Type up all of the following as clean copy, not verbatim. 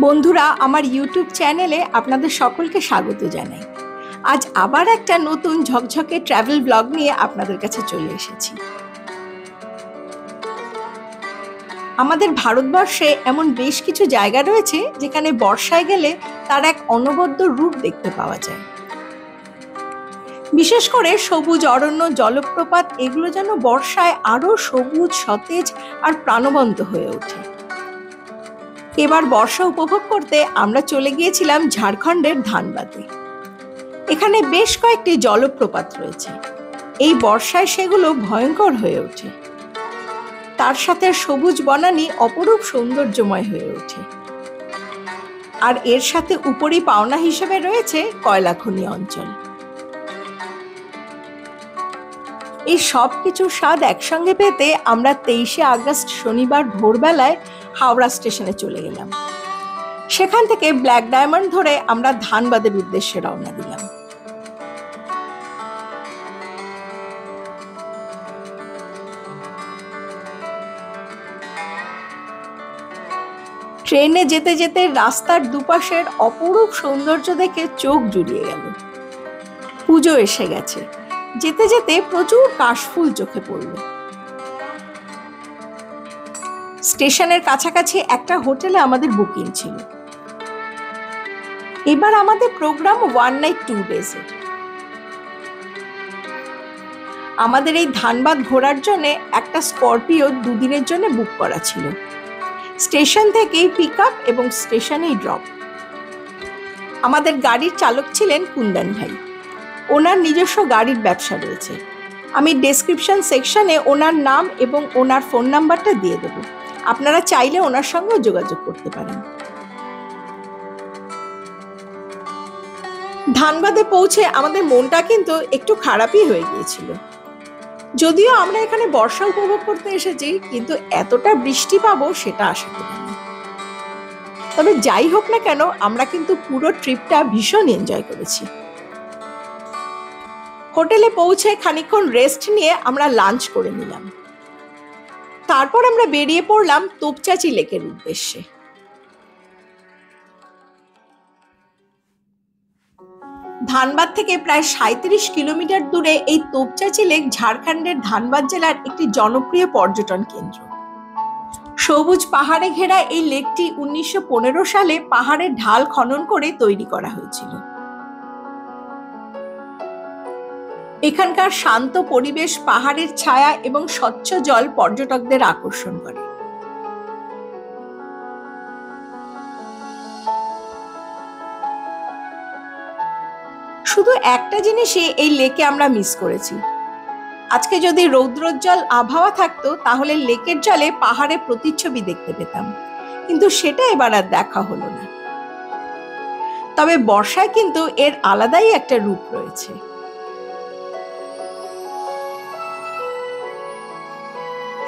বন্ধুরা, আমার ইউটিউব চ্যানেলে আপনাদের সকলকে স্বাগত জানাই। আজ আবার একটা নতুন ঝকঝকে ট্রাভেল ব্লগ নিয়ে আপনাদের কাছে চলে এসেছি। আমাদের ভারতবর্ষে এমন বেশ কিছু জায়গা রয়েছে যেখানে বর্ষায় গেলে তার এক অনবদ্য রূপ দেখতে পাওয়া যায়। বিশেষ করে সবুজ অরণ্য, জলপ্রপাত এগুলো যেন বর্ষায় আরো সবুজ, সতেজ আর প্রাণবন্ত হয়ে ওঠে। এবার বর্ষা উপভোগ করতে আমরা চলে গিয়েছিলাম ঝাড়খণ্ডের ধানবাদে। এখানে বেশ কয়েকটি জলপ্রপাত রয়েছে। এই বর্ষায় সেগুলো ভয়ঙ্কর হয়ে ওঠে। তার সাথে সবুজ বনানী অপরূপ সৌন্দর্যময় হয়ে ওঠে। আর এর সাথে উপরি পাওনা হিসেবে রয়েছে কয়লা খনি অঞ্চল। এই সব কিছুর স্বাদ একসঙ্গে পেতে আমরা 23শে আগস্ট শনিবার ভোরবেলায় হাওড়া স্টেশনে চলে গেলাম। সেখান থেকে ব্ল্যাক ডায়মন্ড ধরে আমরা ধানবাদের উদ্দেশ্যে রওনা দিলাম। ট্রেনে যেতে যেতে রাস্তার দুপাশের অপরূপ সৌন্দর্য দেখে চোখ জুড়িয়ে গেল। পুজো এসে গেছে। যেতে যেতে প্রচুর কাশফুল চোখে পড়ল। স্টেশনের কাছাকাছি একটা হোটেলে আমাদের বুকিং ছিল। এবার আমাদের প্রোগ্রাম 1 নাইট 2 ডেজের। আমাদের এই ধানবাদ ঘোরার জন্য একটা স্করপিও 2 দিনের জন্য বুক করা ছিল। স্টেশন থেকেই পিক আপ এবং স্টেশনেই ড্রপ। আমাদের গাড়ির চালক ছিলেন কুন্দন ভাই। ওনার নিজস্ব গাড়ির ব্যবসা রয়েছে। আমি ডেসক্রিপশন সেকশনে ওনার নাম এবং ওনার ফোন নাম্বারটা দিয়ে দেব। আপনারা চাইলে ওনার সঙ্গে যোগাযোগ করতে পারেন। ধানবাদে পৌঁছে আমাদের মনটা কিন্তু একটু খারাপই হয়ে গিয়েছিল। যদিও আমরা এখানে বর্ষা উপভোগ করতে এসেছি, কিন্তু এতটা বৃষ্টি পাবো সেটা আশা করিনি। তবে যাই হোক না কেন, আমরা কিন্তু পুরো ট্রিপটা ভীষণ এনজয় করেছি। হোটেলে পৌঁছে খানিকক্ষণ রেস্ট নিয়ে আমরা লাঞ্চ করে নিলাম। তারপর আমরা বেরিয়ে পড়লাম তোপচাঁচি লেকের উদ্দেশ্যে। ধানবাদ থেকে প্রায় 37 কিলোমিটার দূরে এই তোপচাঁচি লেক ঝাড়খণ্ডের ধানবাদ জেলার একটি জনপ্রিয় পর্যটন কেন্দ্র। সবুজ পাহাড়ে ঘেরা এই লেকটি 1915 সালে পাহাড়ের ঢাল খনন করে তৈরি করা হয়েছিল। এখানকার শান্ত পরিবেশ, পাহাড়ের ছায়া এবং স্বচ্ছ জল পর্যটকদের আকর্ষণ করে। শুধু একটা জিনিসই এই লেকে আমরা মিস করেছি। আজকে যদি রৌদ্রোজ্জ্বল আবহাওয়া থাকতো তাহলে লেকের জলে পাহাড়ের প্রতিচ্ছবি দেখতে পেতাম, কিন্তু সেটা এবার আর দেখা হলো না। তবে বর্ষায় কিন্তু এর আলাদাই একটা রূপ রয়েছে।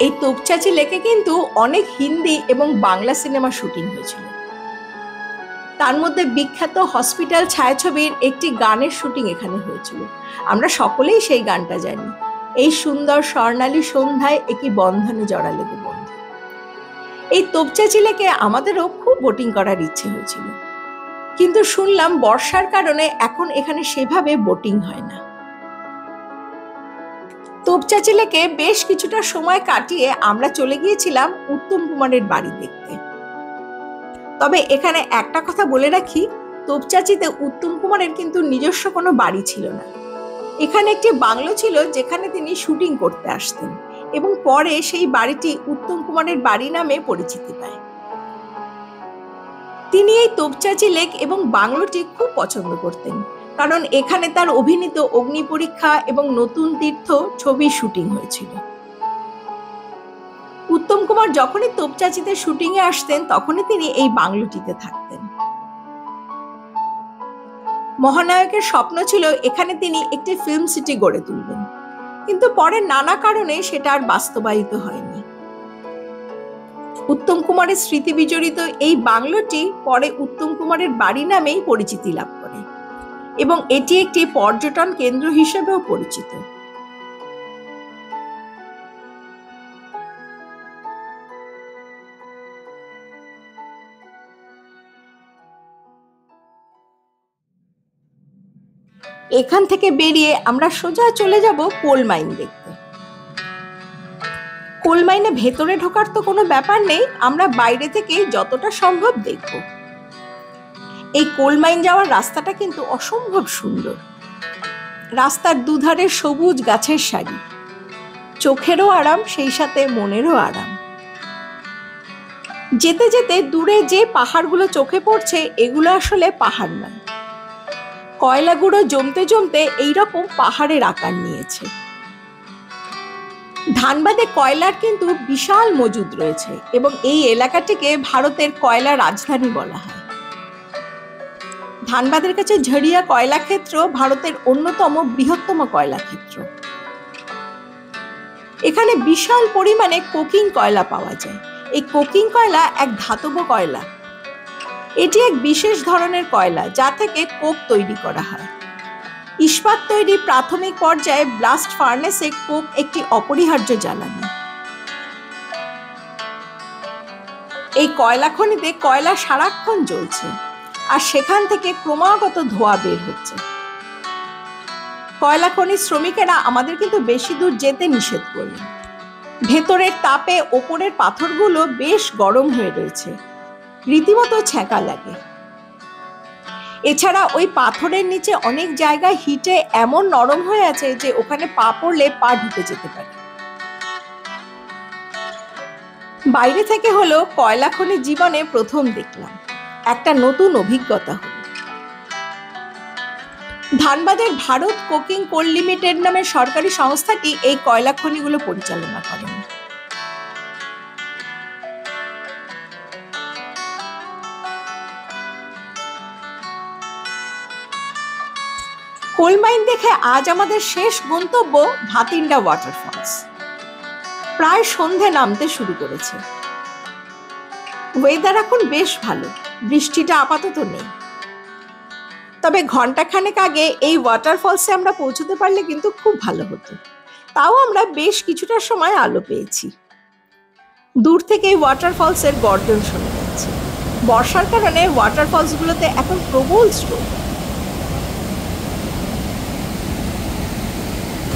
এই তোপচাঁচি লেকে কিন্তু অনেক হিন্দি এবং বাংলা সিনেমা শুটিং হয়েছিল। তার মধ্যে বিখ্যাত হসপিটাল ছায়াছবির একটি গানের শুটিং এখানে হয়েছিল। আমরা সকলেই সেই গানটা জানি, এই সুন্দর স্বর্ণালী সন্ধ্যায় একই বন্ধনে জড়ালে গো বন্ধু। এই তোপচাঁচি লেকে আমাদেরও খুব বোটিং করার ইচ্ছে হয়েছিল, কিন্তু শুনলাম বর্ষার কারণে এখন এখানে সেভাবে বোটিং হয় না। তোপচাঁচি লেকে বেশ কিছুটা সময় কাটিয়ে আমরা চলে গিয়েছিলাম উত্তম কুমারের বাড়ি দেখতে। তবে এখানে একটা কথা বলে রাখি, তোপচাঁচিতে উত্তম কুমারের কিন্তু নিজস্ব কোনো বাড়ি ছিল না। এখানে একটি বাংলো ছিল যেখানে তিনি শুটিং করতে আসতেন, এবং পরে সেই বাড়িটি উত্তম কুমারের বাড়ি নামে পরিচিতি পায়। তিনি এই তোপচাঁচি লেক এবং বাংলোটি খুব পছন্দ করতেন, কারণ এখানে তার অভিনীত অগ্নিপরীক্ষা এবং নতুন তীর্থ ছবির শুটিং হয়েছিল। উত্তম কুমার যখনই তোপচাঁচিতে শুটিং এ আসতেন তখনই তিনি এই বাংলোটিতে থাকতেন। মহানায়কের স্বপ্ন ছিল এখানে তিনি একটি ফিল্ম সিটি গড়ে তুলবেন, কিন্তু পরে নানা কারণে সেটা আর বাস্তবায়িত হয়নি। উত্তম কুমারের স্মৃতি বিজড়িত এই বাংলোটি পরে উত্তম কুমারের বাড়ি নামেই পরিচিতি লাভ করে, এবং এটি একটি পর্যটন কেন্দ্র হিসেবেও পরিচিত। এখান থেকে বেরিয়ে আমরা সোজা চলে যাব কোল মাইন দেখতে। কোল মাইনে ভেতরে ঢোকার তো কোনো ব্যাপার নেই, আমরা বাইরে থেকেই যতটা সম্ভব দেখব। এই কোল মাইন যাওয়ার রাস্তাটা কিন্তু অসম্ভব সুন্দর। রাস্তার দুধারে সবুজ গাছের সারি, চোখেরও আরাম, সেই সাথে মনেরও আরাম। যেতে যেতে দূরে যে পাহাড়গুলো চোখে পড়ছে এগুলো আসলে পাহাড় নয়, কয়লাগুলো জমতে জমতে এইরকম পাহাড়ের আকার নিয়েছে। ধানবাদে কয়লার কিন্তু বিশাল মজুদ রয়েছে এবং এই এলাকাটিকে ভারতের কয়লা রাজধানী বলা হয়। ধানবাদের কাছে ঝরিয়া কয়লা ক্ষেত্র ভারতের অন্যতম বৃহত্তম কয়লা ক্ষেত্র। এখানে বিশাল পরিমাণে কোকিং কয়লা পাওয়া যায়। এই কোকিং কয়লা এক ধাতব কয়লা। এটি এক বিশেষ ধরনের কয়লা যা থেকে কোক তৈরি করা হয়। ইস্পাত তৈরি প্রাথমিক পর্যায়ে ব্লাস্ট ফার্নেসে কোক একটি অপরিহার্য জ্বালানি। এই কয়লা খনিতে কয়লা সারাক্ষণ জ্বলছে আর সেখান থেকে ক্রমাগত ধোঁয়া বের হচ্ছে। কয়লা খনির শ্রমিকেরা আমাদের কিন্তু বেশি দূর যেতে নিষেধ করলেন। ভেতরের তাপে ওপরের পাথরগুলো বেশ গরম হয়ে রয়েছে, রীতিমতো ছ্যাঁকা লাগে। এছাড়া ওই পাথরের নিচে অনেক জায়গায় হিটে এমন নরম হয়ে আছে যে ওখানে পা পড়লে পা ঢুকে যেতে পারে। বাইরে থেকে হলো কয়লা খনি জীবনে প্রথম দেখলাম, একটা নতুন অভিজ্ঞতা হলো। ধানবাদের ভারত কোকিং কোল লিমিটেড নামের সরকারি সংস্থাটি এই কয়লা খনিগুলো পরিচালনা করেন। কোল মাইন দেখে আজ আমাদের শেষ গন্তব্য ভাতিন্ডা ওয়াটারফলস। প্রায় সন্ধে নামতে শুরু করেছে। ওয়েদার এখন বেশ ভালো, বৃষ্টিটা আপাতত নেই। তবে ঘন্টাখানেক আগে এই ওয়াটারফলসে আমরা পৌঁছতে পারলে কিন্তু খুব ভালো হতো। তাও আমরা বেশ কিছুটা সময় আলো পেয়েছি। দূর থেকে এই ওয়াটারফলসের গর্জন শোনা যাচ্ছে। বর্ষার কারণে ওয়াটারফলসগুলোতে এখন প্রবল স্রোত।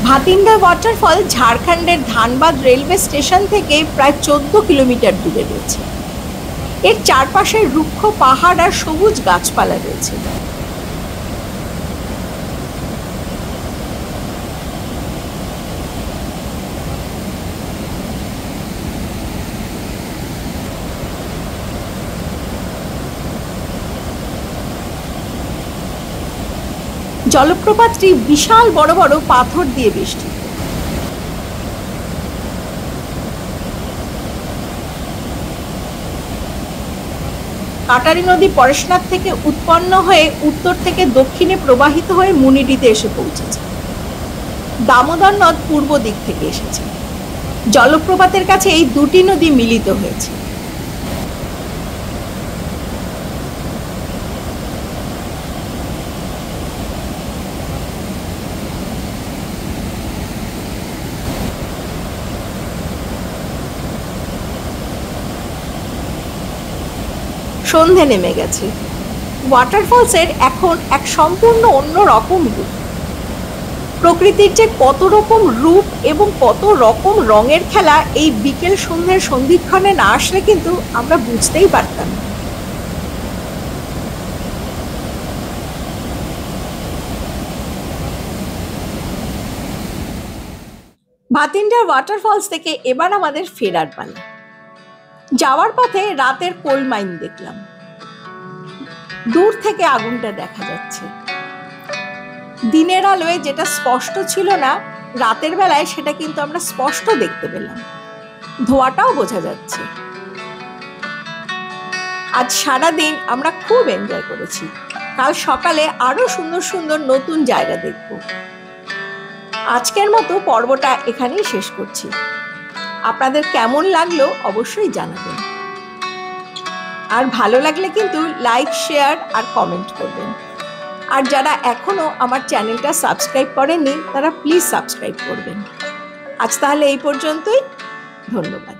ভাতিন্ডা ওয়াটারফল ঝাড়খণ্ডের ধানবাদ রেলওয়ে স্টেশন থেকে প্রায় 14 কিলোমিটার দূরে রয়েছে। এর চারপাশে রুক্ষ পাহাড় আর সবুজ গাছপালা রয়েছে। জলপ্রপাতটি বিশাল বড় বড় পাথর দিয়ে বেষ্টিত। কাটারি নদী পরেশনাথ থেকে উৎপন্ন হয়ে উত্তর থেকে দক্ষিণে প্রবাহিত হয়ে মুনিডিতে এসে পৌঁছেছে। দামোদর নদ পূর্ব দিক থেকে এসেছে। জলপ্রপাতের কাছে এই দুটি নদী মিলিত হয়েছে। সন্ধে নেমে গেছে। ওয়াটারফলসের এখন এক সম্পূর্ণ অন্য রকম রূপ। প্রকৃতির যে কত রকম রূপ এবং কত রকম রঙের খেলা এই বিকেল সন্ধ্যের সন্ধিক্ষণে না আসলে কিন্তু আমরা বুঝতেই পারতাম না। ভাতিন্ডা ওয়াটারফলস থেকে এবার আমাদের ফেরার পালা। যাওয়ার পথে রাতের কোল মাইন দেখলাম। দূর থেকে আগুনটা দেখা যাচ্ছে। দিনের আলোয় যেটা স্পষ্ট ছিল না, রাতের বেলায় সেটা কিন্তু আমরা স্পষ্ট দেখতে পেলাম। ধোঁয়াটাও বোঝা যাচ্ছে। আজ সারাদিন আমরা খুব এনজয় করেছি। কাল সকালে আরো সুন্দর সুন্দর নতুন জায়গা দেখব। আজকের মতো পর্বটা এখানেই শেষ করছি। আপনাদের কেমন লাগলো অবশ্যই জানাবেন। আর ভালো লাগলে কিন্তু লাইক, শেয়ার আর কমেন্ট করবেন। আর যারা এখনো আমার চ্যানেলটা সাবস্ক্রাইব করেননি তারা প্লিজ সাবস্ক্রাইব করবেন। আজ তাহলে এই পর্যন্তই। ধন্যবাদ।